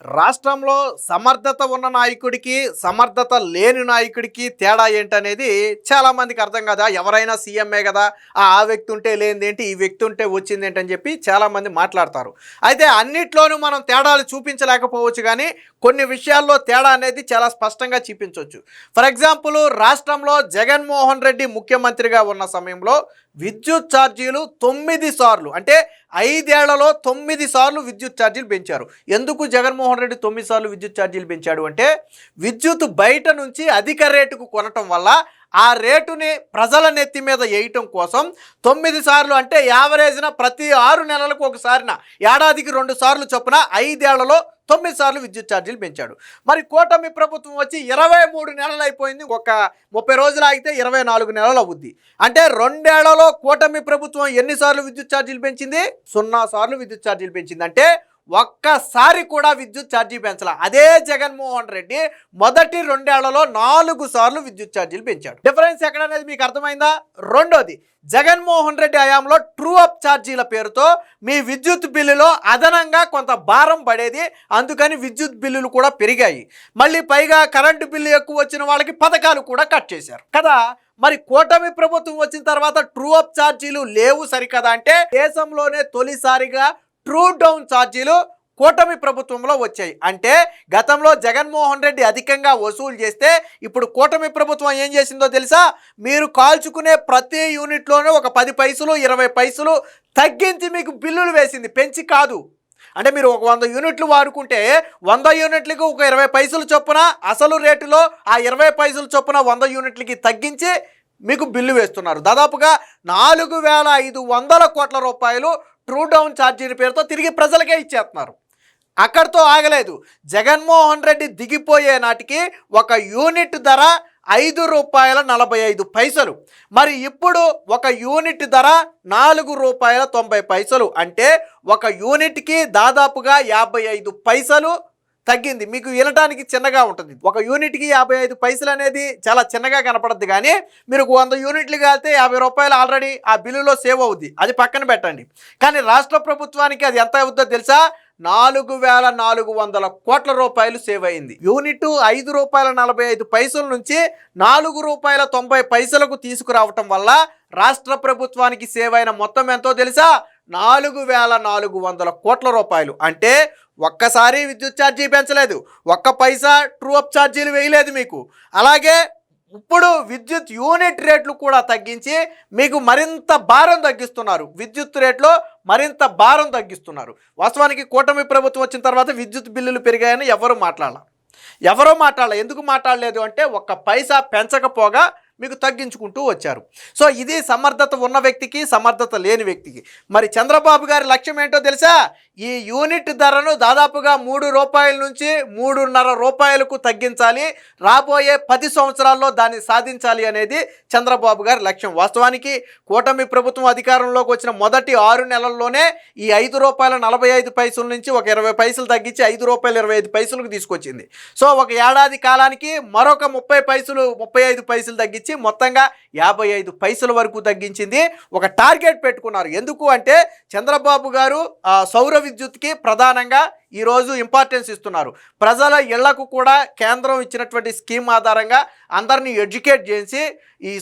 రాష్ట్రంలో సమర్థత ఉన్న నాయకుడికి, సమర్థత లేని నాయకుడికి తేడా ఏంటనేది చాలామందికి అర్థం కాదా. ఎవరైనా సీఎంఏ కదా, ఆ వ్యక్తి ఉంటే లేనిదేంటి, ఈ వ్యక్తి ఉంటే వచ్చిందేంటి అని చెప్పి చాలామంది మాట్లాడతారు. అయితే అన్నిట్లోనూ మనం తేడాలు చూపించలేకపోవచ్చు, కానీ కొన్ని విషయాల్లో తేడా అనేది చాలా స్పష్టంగా చూపించవచ్చు. ఫర్ ఎగ్జాంపుల్, రాష్ట్రంలో జగన్మోహన్ రెడ్డి ముఖ్యమంత్రిగా ఉన్న సమయంలో విద్యుత్ ఛార్జీలు 9 సార్లు, అంటే 5 ఏళ్లలో 9 సార్లు విద్యుత్ ఛార్జీలు పెంచారు. ఎందుకు జగన్మోహన్ రెడ్డి 9 సార్లు విద్యుత్ ఛార్జీలు పెంచాడు అంటే, విద్యుత్ బయట నుంచి అధిక రేటుకు కొనటం వల్ల ఆ రేటుని ప్రజల నెత్తి మీద వేయటం కోసం 9 సార్లు, అంటే యావరేజ్న ప్రతి 6 నెలలకు ఒకసారిన, ఏడాదికి 2 సార్లు చొప్పున 5 ఏళ్లలో 9 సార్లు విద్యుత్ ఛార్జీలు పెంచాడు. మరి కూటమి ప్రభుత్వం వచ్చి 23 నెలలు అయిపోయింది. ఒక 30 రోజులు ఆగితే 24 నెలలు అవుద్ది. అంటే 2 ఏళ్లలో కూటమి ప్రభుత్వం ఎన్నిసార్లు విద్యుత్ ఛార్జీలు పెంచింది? 0 సార్లు విద్యుత్ ఛార్జీలు పెంచింది. అంటే ఒక్కసారి కూడా విద్యుత్ ఛార్జీ పెంచాల. అదే జగన్మోహన్ రెడ్డి మొదటి 2 ఏళ్లలో 4 సార్లు విద్యుత్ ఛార్జీలు పెంచాడు. డిఫరెన్స్ ఎక్కడనేది మీకు అర్థమైందా? రెండోది, జగన్మోహన్ రెడ్డి హయాంలో ట్రూ అప్ ఛార్జీల పేరుతో మీ విద్యుత్ బిల్లులో అదనంగా కొంత భారం పడేది, అందుకని విద్యుత్ బిల్లులు కూడా పెరిగాయి. మళ్ళీ పైగా కరెంటు బిల్లు ఎక్కువ వచ్చిన వాళ్ళకి పథకాలు కూడా కట్ చేశారు కదా. మరి కూటమి ప్రభుత్వం వచ్చిన తర్వాత ట్రూ అప్ ఛార్జీలు లేవు సరికదా అంటే, దేశంలోనే తొలిసారిగా ట్రూ డౌన్ ఛార్జీలు కూటమి ప్రభుత్వంలో వచ్చాయి. అంటే గతంలో జగన్మోహన్ రెడ్డి అధికంగా వసూలు చేస్తే, ఇప్పుడు కూటమి ప్రభుత్వం ఏం చేసిందో తెలుసా? మీరు కాల్చుకునే ప్రతి యూనిట్లోనూ ఒక 10 పైసలు 20 పైసలు తగ్గించి మీకు బిల్లులు వేసింది, పెంచి కాదు. అంటే మీరు ఒక 100 యూనిట్లు వాడుకుంటే 100 యూనిట్లకు ఒక 20 పైసలు చొప్పున అసలు రేటులో ఆ 20 పైసలు చొప్పున 100 యూనిట్లకి తగ్గించి మీకు బిల్లు వేస్తున్నారు. దాదాపుగా 4,500 కోట్ల రూపాయలు ట్రూ డౌన్ ఛార్జీల పేరుతో తిరిగి ప్రజలకే ఇచ్చేస్తున్నారు. అక్కడితో ఆగలేదు. జగన్మోహన్ రెడ్డి దిగిపోయే నాటికి ఒక యూనిట్ ధర ₹5.45. మరి ఇప్పుడు ఒక యూనిట్ ధర ₹4.90. అంటే ఒక యూనిట్కి దాదాపుగా 55 పైసలు తగ్గింది. మీకు వినడానికి చిన్నగా ఉంటుంది. ఒక యూనిట్కి 55 పైసలు అనేది చాలా చిన్నగా కనపడుద్ది, కానీ మీరు 100 యూనిట్లు కాలితే ₹50 ఆల్రెడీ ఆ బిల్లులో సేవ్ అవుద్ది. అది పక్కన పెట్టండి. కానీ రాష్ట్ర ప్రభుత్వానికి అది ఎంత అవుద్దో తెలుసా? 4,400 కోట్ల రూపాయలు సేవ్ అయింది. యూనిట్ ₹5.45 నుంచి ₹4.90 తీసుకురావటం వల్ల రాష్ట్ర ప్రభుత్వానికి సేవ్ అయిన మొత్తం ఎంతో తెలుసా? 4,400 కోట్ల రూపాయలు. అంటే ఒక్కసారి విద్యుత్ ఛార్జీ పెంచలేదు, ఒక్క పైసా ట్రూ అప్ ఛార్జీలు వేయలేదు మీకు. అలాగే ఇప్పుడు విద్యుత్ యూనిట్ రేట్లు కూడా తగ్గించి మీకు మరింత భారం తగ్గిస్తున్నారు. విద్యుత్ రేట్లో మరింత భారం తగ్గిస్తున్నారు. వాస్తవానికి కూటమి ప్రభుత్వం వచ్చిన తర్వాత విద్యుత్ బిల్లులు పెరిగాయని ఎవరు మాట్లాడాలి. ఎందుకు మాట్లాడలేదు అంటే, ఒక్క పైసా పెంచకపోగా మీకు తగ్గించుకుంటూ వచ్చారు. సో ఇది సమర్థత ఉన్న వ్యక్తికి, సమర్థత లేని వ్యక్తికి. మరి చంద్రబాబు గారి లక్ష్యం ఏంటో తెలుసా? ఈ యూనిట్ ధరను దాదాపుగా ₹3 నుంచి ₹3.50 తగ్గించాలి, రాబోయే 10 సంవత్సరాల్లో దాన్ని సాధించాలి అనేది చంద్రబాబు గారి లక్ష్యం. వాస్తవానికి కూటమి ప్రభుత్వం అధికారంలోకి వచ్చిన మొదటి 6 నెలల్లోనే ఈ ₹5.45 నుంచి ఒక 20 పైసలు తగ్గించి ₹5.25 తీసుకొచ్చింది. సో ఒక ఏడాది కాలానికి మరొక 35 పైసలు తగ్గించి మొత్తంగా 55 పైసల వరకు తగ్గించింది. ఒక టార్గెట్ పెట్టుకున్నారు. ఎందుకు అంటే, చంద్రబాబు గారు సౌర విద్యుత్కి ప్రధానంగా ఈరోజు ఇంపార్టెన్స్ ఇస్తున్నారు. ప్రజల ఇళ్లకు కూడా కేంద్రం ఇచ్చినటువంటి స్కీమ్ ఆధారంగా అందరినీ ఎడ్యుకేట్ చేసి ఈ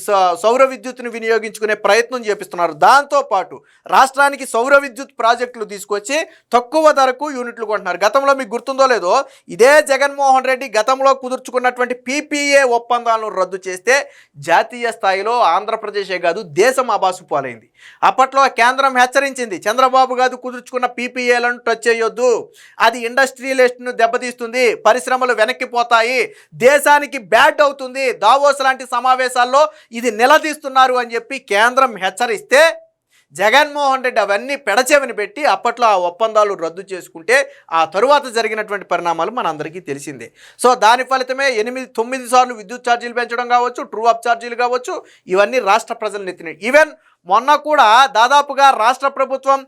సౌర విద్యుత్తును వినియోగించుకునే ప్రయత్నం చేపిస్తున్నారు. దాంతోపాటు రాష్ట్రానికి సౌర విద్యుత్ ప్రాజెక్టులు తీసుకొచ్చి తక్కువ ధరకు యూనిట్లు కొంటున్నారు. గతంలో మీకు గుర్తుందో లేదో, ఇదే జగన్మోహన్ రెడ్డి గతంలో కుదుర్చుకున్నటువంటి PPA ఒప్పందాలను రద్దు చేస్తే జాతీయ స్థాయిలో ఆంధ్రప్రదేశే కాదు, దేశం ఆబాసు పాలైంది. అప్పట్లో కేంద్రం హెచ్చరించింది, చంద్రబాబు గారు కుదుర్చుకున్న PPAలను టచ్ చేయొద్దు, అది ఇండస్ట్రియలిస్ట్ను దెబ్బతీస్తుంది, పరిశ్రమలు వెనక్కిపోతాయి, దేశానికి బ్యాడ్ అవుతుంది, దావోస్ లాంటి సమావేశాల్లో ఇది నిలదీస్తున్నారు అని చెప్పి కేంద్రం హెచ్చరిస్తే జగన్మోహన్ రెడ్డి అవన్నీ పెడచెవిని పెట్టి అప్పట్లో ఆ ఒప్పందాలు రద్దు చేసుకుంటే ఆ తరువాత జరిగినటువంటి పరిణామాలు మనందరికీ తెలిసిందే. సో దాని ఫలితమే 8-9 సార్లు విద్యుత్ ఛార్జీలు పెంచడం కావచ్చు, ట్రూ అప్ ఛార్జీలు కావచ్చు, ఇవన్నీ రాష్ట్ర ప్రజలను ఎత్తినాయి. ఈవెన్ మొన్న కూడా దాదాపుగా రాష్ట్ర ప్రభుత్వం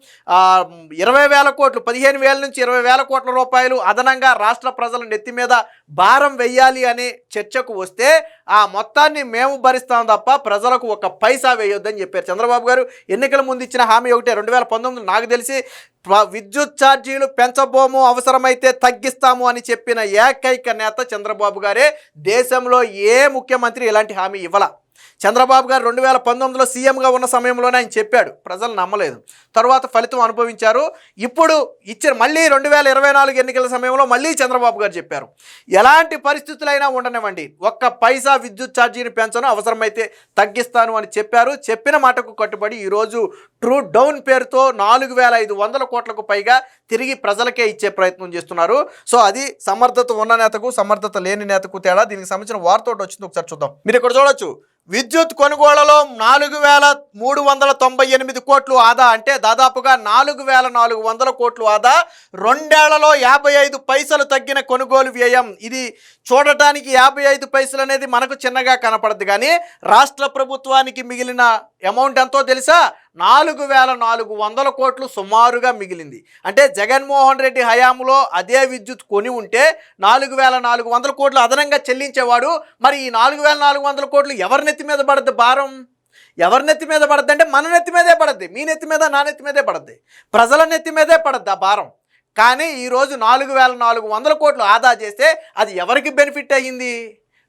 20,000 కోట్లు 15,000 నుంచి 20,000 కోట్ల రూపాయలు అదనంగా రాష్ట్ర ప్రజల నెత్తి మీద భారం వెయ్యాలి అనే చర్చకు వస్తే ఆ మొత్తాన్ని మేము భరిస్తాం తప్ప ప్రజలకు ఒక పైసా వేయొద్దని చెప్పారు చంద్రబాబు గారు. ఎన్నికల ముందు ఇచ్చిన హామీ ఒకటే 2019 నాకు తెలిసి విద్యుత్ ఛార్జీలు పెంచబోము, అవసరమైతే తగ్గిస్తాము అని చెప్పిన ఏకైక నేత చంద్రబాబు గారే. దేశంలో ఏ ముఖ్యమంత్రి ఇలాంటి హామీ ఇవ్వాల. చంద్రబాబు గారు 2019లో సీఎంగా ఉన్న సమయంలోనే ఆయన చెప్పాడు, ప్రజలు నమ్మలేదు, తర్వాత ఫలితం అనుభవించారు. ఇప్పుడు ఇచ్చిన మళ్ళీ 2024 ఎన్నికల సమయంలో మళ్ళీ చంద్రబాబు గారు చెప్పారు, ఎలాంటి పరిస్థితులైనా ఉండనివ్వండి, ఒక్క పైసా విద్యుత్ ఛార్జీని పెంచను, అవసరమైతే తగ్గిస్తాను అని చెప్పారు. చెప్పిన మాటకు కట్టుబడి ఈరోజు ట్రూ డౌన్ పేరుతో 4,500 కోట్లకు పైగా తిరిగి ప్రజలకే ఇచ్చే ప్రయత్నం చేస్తున్నారు. సో అది సమర్థత ఉన్న నేతకు సమర్థత లేని నేతకు తేడా. దీనికి సంబంధించిన వార్త ఒకటి వచ్చింది, ఒకసారి చూద్దాం. మీరు ఇక్కడ చూడొచ్చు, విద్యుత్ కొనుగోళ్లలో 4,398 కోట్లు ఆదా, అంటే దాదాపుగా 4,400 కోట్లు ఆదా. 2 ఏళ్లలో 55 పైసలు తగ్గిన కొనుగోలు వ్యయం. ఇది చూడటానికి 55 పైసలు అనేది మనకు చిన్నగా కనపడదు, కానీ రాష్ట్ర ప్రభుత్వానికి మిగిలిన అమౌంట్ ఎంతో తెలుసా? 4,400 కోట్లు సుమారుగా మిగిలింది. అంటే జగన్మోహన్ రెడ్డి హయాంలో అదే విద్యుత్ కొని ఉంటే 4,400 కోట్లు అదనంగా చెల్లించేవాడు. మరి ఈ 4,400 కోట్లు ఎవరి నెత్తి మీద పడద్ది భారం? ఎవరి నెత్తి మీద పడద్ది అంటే మన నెత్తి మీదే పడద్ది, మీ నెత్తి మీద, నా నెత్తి మీదే పడద్ది, ప్రజల నెత్తి మీదే పడద్ది ఆ భారం. కానీ ఈరోజు 4,400 కోట్లు ఆదా చేస్తే అది ఎవరికి బెనిఫిట్ అయ్యింది?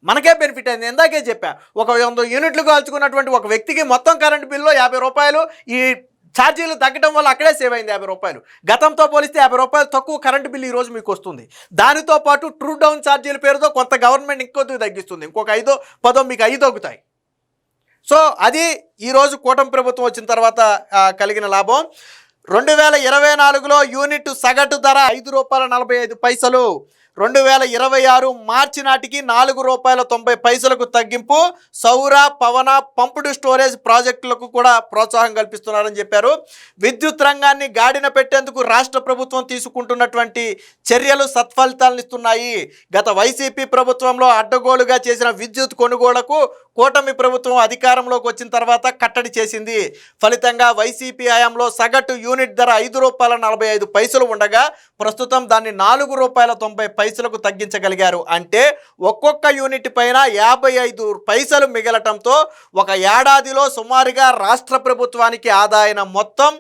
మనకే బెనిఫిట్ అయింది. ఇందాకే చెప్పా, ఒక 100 యూనిట్లు కాల్చుకున్నటువంటి ఒక వ్యక్తికి మొత్తం కరెంటు బిల్లు 50 రూపాయలు ఈ ఛార్జీలు తగ్గడం వల్ల అక్కడే సేవ్ అయింది 50 రూపాయలు. గతంతో పోలిస్తే 50 రూపాయలు తక్కువ కరెంటు బిల్లు ఈరోజు మీకు వస్తుంది. దానితో పాటు ట్రూ డౌన్ ఛార్జీల పేరుతో కొంత గవర్నమెంట్ ఇంకొద్దిగా తగ్గిస్తుంది, ఇంకొక 5-10 మీకు 5 తగ్గుతాయి. సో అది ఈరోజు కూటమి ప్రభుత్వం వచ్చిన తర్వాత కలిగిన లాభం. 2024లో యూనిట్ సగటు ధర ₹5.45. 2026 మార్చి నాటికి ₹4.90 తగ్గింపు. సౌర, పవన, పంపుడు స్టోరేజ్ ప్రాజెక్టులకు కూడా ప్రోత్సాహం కల్పిస్తున్నారని చెప్పారు. విద్యుత్ రంగాన్ని గాడిన పెట్టేందుకు రాష్ట్ర ప్రభుత్వం తీసుకుంటున్నటువంటి చర్యలు సత్ఫలితాలను ఇస్తున్నాయి. గత వైసీపీ ప్రభుత్వంలో అడ్డగోలుగా చేసిన విద్యుత్ కొనుగోళ్లకు కూటమి ప్రభుత్వం అధికారంలోకి వచ్చిన తర్వాత కట్టడి చేసింది. ఫలితంగా వైసీపీ హయాంలో సగటు యూనిట్ ధర ₹5.45 ఉండగా ప్రస్తుతం దాన్ని ₹4.90 తగ్గించగలిగారు. అంటే ఒక్కొక్క యూనిట్ పైన 55 పైసలు మిగలటంతో ఒక ఏడాదిలో సుమారుగా రాష్ట్ర ప్రభుత్వానికి ఆదాయం మొత్తం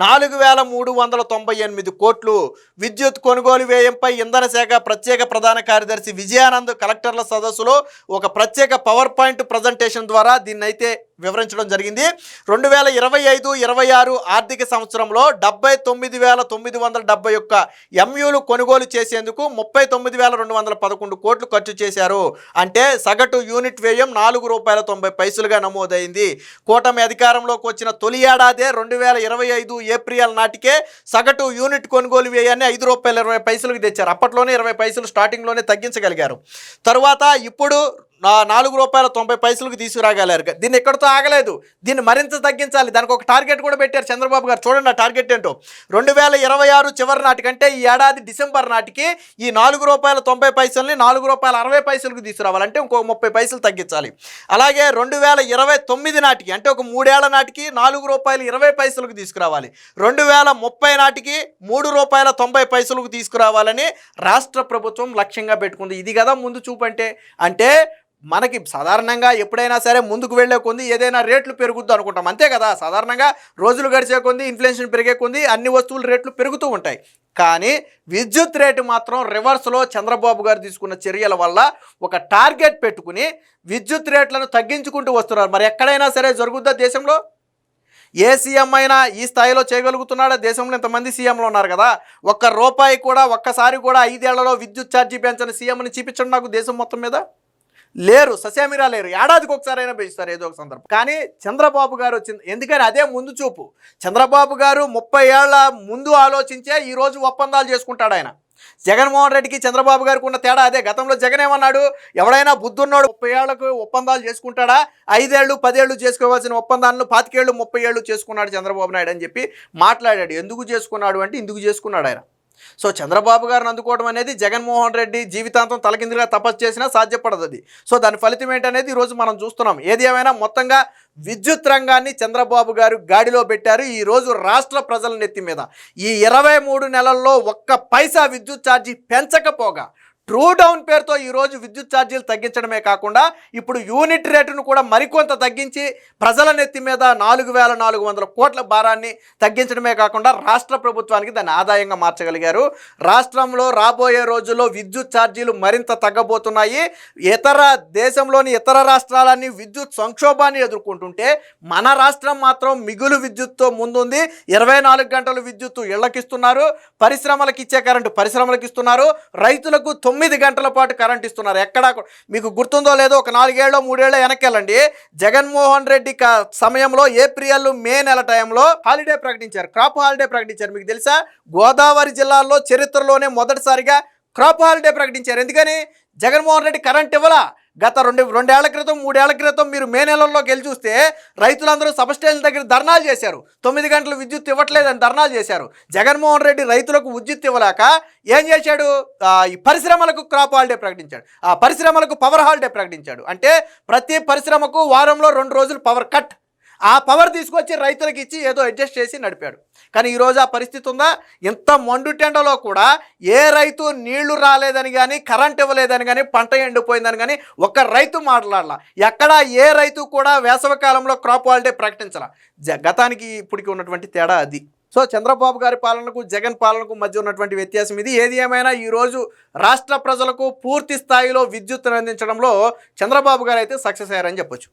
4,398 కోట్లు. విద్యుత్ కొనుగోలు వ్యయంపై ఇంధన శాఖ ప్రత్యేక ప్రధాన కార్యదర్శి విజయానంద్ కలెక్టర్ల సదస్సులో ఒక ప్రత్యేక పవర్ పాయింట్ ప్రజెంటేషన్ ద్వారా దీన్నైతే వివరించడం జరిగింది. 2025-26 ఆర్థిక సంవత్సరంలో 79,971 ఎంయూలు కొనుగోలు చేసేందుకు 39,211 కోట్లు ఖర్చు చేశారు. అంటే సగటు యూనిట్ వ్యయం ₹4.90గా నమోదైంది. కూటమి అధికారంలోకి వచ్చిన తొలి ఏడాదే 2025 ఏప్రిల్ నాటికే సగటు యూనిట్ కొనుగోలు వ్యయాన్ని ₹5.20 తెచ్చారు. అప్పట్లోనే 20 పైసలు స్టార్టింగ్లోనే తగ్గించగలిగారు. తరువాత ఇప్పుడు ₹4.90 తీసుకురాగలరు. దీన్ని ఎక్కడితో ఆగలేదు, దీన్ని మరింత తగ్గించాలి. దానికి ఒక టార్గెట్ కూడా పెట్టారు చంద్రబాబు గారు. చూడండి ఆ టార్గెట్ ఏంటో. 2026 చివరి నాటికంటే ఈ ఏడాది డిసెంబర్ నాటికి ఈ ₹4.90ని ₹4.60 తీసుకురావాలంటే ఇంకో 30 పైసలు తగ్గించాలి. అలాగే 2029 నాటికి, అంటే ఒక 3 ఏళ్ల నాటికి ₹4.20 తీసుకురావాలి. 2030 నాటికి ₹3.90 తీసుకురావాలని రాష్ట్ర ప్రభుత్వం లక్ష్యంగా పెట్టుకుంది. ఇది కదా ముందు చూపు అంటే మనకి సాధారణంగా ఎప్పుడైనా సరే ముందుకు వెళ్ళే కొంది ఏదైనా రేట్లు పెరుగుద్దు అనుకుంటాం, అంతే కదా. సాధారణంగా రోజులు గడిచే కొంది, ఇన్ఫ్లేషన్ పెరిగే కొంది అన్ని వస్తువుల రేట్లు పెరుగుతూ ఉంటాయి. కానీ విద్యుత్ రేటు మాత్రం రివర్స్లో చంద్రబాబు గారు తీసుకున్న చర్యల వల్ల ఒక టార్గెట్ పెట్టుకుని విద్యుత్ రేట్లను తగ్గించుకుంటూ వస్తున్నారు. మరి ఎక్కడైనా సరే జరుగుద్దా దేశంలో? ఏ సీఎం అయినా ఈ స్థాయిలో చేయగలుగుతున్నాడా? దేశంలో ఇంతమంది సీఎంలు ఉన్నారు కదా. ఒక్కసారి కూడా 5 ఏళ్లలో విద్యుత్ ఛార్జీ పెంచని సీఎంని చూపించండి నాకు దేశం మొత్తం మీద. లేరు, ససేమిరా లేరు. ఏడాదికి ఒకసారైనా పెంచుతారు ఏదో ఒక సందర్భం. కానీ చంద్రబాబు గారు వచ్చింది ఎందుకని అదే ముందు చూపు. చంద్రబాబు గారు 30 ఏళ్ల ముందు ఆలోచించే ఈరోజు ఒప్పందాలు చేసుకుంటాడు ఆయన. జగన్మోహన్ రెడ్డికి చంద్రబాబు గారికి ఉన్న తేడా అదే. గతంలో జగన్ ఏమన్నాడు, ఎవడైనా బుద్ధున్నాడు 30 ఏళ్లకు ఒప్పందాలు చేసుకుంటాడా? 5 ఏళ్ళు 10 ఏళ్ళు చేసుకోవాల్సిన ఒప్పందాలను 25 ఏళ్ళు 30 ఏళ్ళు చేసుకున్నాడు చంద్రబాబు నాయుడు అని చెప్పి మాట్లాడాడు. ఎందుకు చేసుకున్నాడు అంటే ఇందుకు చేసుకున్నాడు ఆయన. సో చంద్రబాబు గారిని అందుకోవడం అనేది జగన్మోహన్ రెడ్డి జీవితాంతం తలకిందులుగా తపస్సు చేసినా సాధ్యపడదు అది. సో దాని ఫలితం ఏంటనేది ఈరోజు మనం చూస్తున్నాం. ఏది ఏమైనా మొత్తంగా విద్యుత్ రంగాన్ని చంద్రబాబు గారు గాడిలో పెట్టారు. ఈరోజు రాష్ట్ర ప్రజల నెత్తి మీద ఈ 23 నెలల్లో ఒక్క పైసా విద్యుత్ ఛార్జీ పెంచకపోగా ట్రూ డౌన్ పేరుతో ఈరోజు విద్యుత్ ఛార్జీలు తగ్గించడమే కాకుండా ఇప్పుడు యూనిట్ రేటును కూడా మరికొంత తగ్గించి ప్రజల నెత్తి మీద 4,400 కోట్ల భారాన్ని తగ్గించడమే కాకుండా రాష్ట్ర ప్రభుత్వానికి దాన్ని ఆదాయంగా మార్చగలిగారు. రాష్ట్రంలో రాబోయే రోజుల్లో విద్యుత్ ఛార్జీలు మరింత తగ్గబోతున్నాయి. దేశంలోని ఇతర రాష్ట్రాలన్నీ విద్యుత్ సంక్షోభాన్ని ఎదుర్కొంటుంటే మన రాష్ట్రం మాత్రం మిగులు విద్యుత్తో ముందుంది. 24 గంటలు విద్యుత్తు ఇళ్లకిస్తున్నారు, పరిశ్రమలకు ఇచ్చే కరెంటు పరిశ్రమలకు ఇస్తున్నారు, రైతులకు 9 గంటల పాటు కరెంట్ ఇస్తున్నారు. ఎక్కడా మీకు గుర్తుందో లేదో ఒక 4 ఏళ్ళో 3 ఏళ్ళో వెనకెళ్ళండి, జగన్మోహన్ రెడ్డి సమయంలో ఏప్రిల్ మే నెల టైంలో హాలిడే ప్రకటించారు, క్రాప్ హాలిడే ప్రకటించారు. మీకు తెలుసా, గోదావరి జిల్లాలో చరిత్రలోనే మొదటిసారిగా క్రాప్ హాలిడే ప్రకటించారు. ఎందుకని? జగన్మోహన్ రెడ్డి కరెంట్ ఇవ్వలా. గత 2 క్రితం 3 క్రితం మీరు మే నెలల్లోకి వెళ్ళి చూస్తే రైతులందరూ సబ్స్టేషన్ల దగ్గర ధర్నాలు చేశారు. 9 గంటలు విద్యుత్ ఇవ్వట్లేదని ధర్నాలు చేశారు. జగన్మోహన్ రెడ్డి రైతులకు విద్యుత్ ఇవ్వలేక ఏం చేశాడు? ఈ పరిశ్రమలకు క్రాప్ హాలిడే ప్రకటించాడు, ఆ పరిశ్రమలకు పవర్ హాలిడే ప్రకటించాడు. అంటే ప్రతి పరిశ్రమకు వారంలో 2 రోజులు పవర్ కట్. ఆ పవర్ తీసుకొచ్చి రైతులకు ఇచ్చి ఏదో అడ్జస్ట్ చేసి నడిపాడు. కానీ ఈరోజు ఆ పరిస్థితి ఉందా? ఇంత మండుటెండలో కూడా ఏ రైతు నీళ్లు రాలేదని కానీ కరెంట్ ఇవ్వలేదని కానీ పంట ఎండిపోయిందని కానీ ఒక్క రైతు మాట్లాడాల. ఎక్కడ ఏ రైతు కూడా వేసవికాలంలో క్రాప్ హాలిడే ప్రకటించాల. గతానికి ఇప్పటికి ఉన్నటువంటి తేడా అది. సో చంద్రబాబు గారి పాలనకు జగన్ పాలనకు మధ్య ఉన్నటువంటి వ్యత్యాసం ఇది. ఏది ఏమైనా ఈరోజు రాష్ట్ర ప్రజలకు పూర్తి స్థాయిలో విద్యుత్తును అందించడంలో చంద్రబాబు గారు అయితే సక్సెస్ అయ్యారని చెప్పొచ్చు.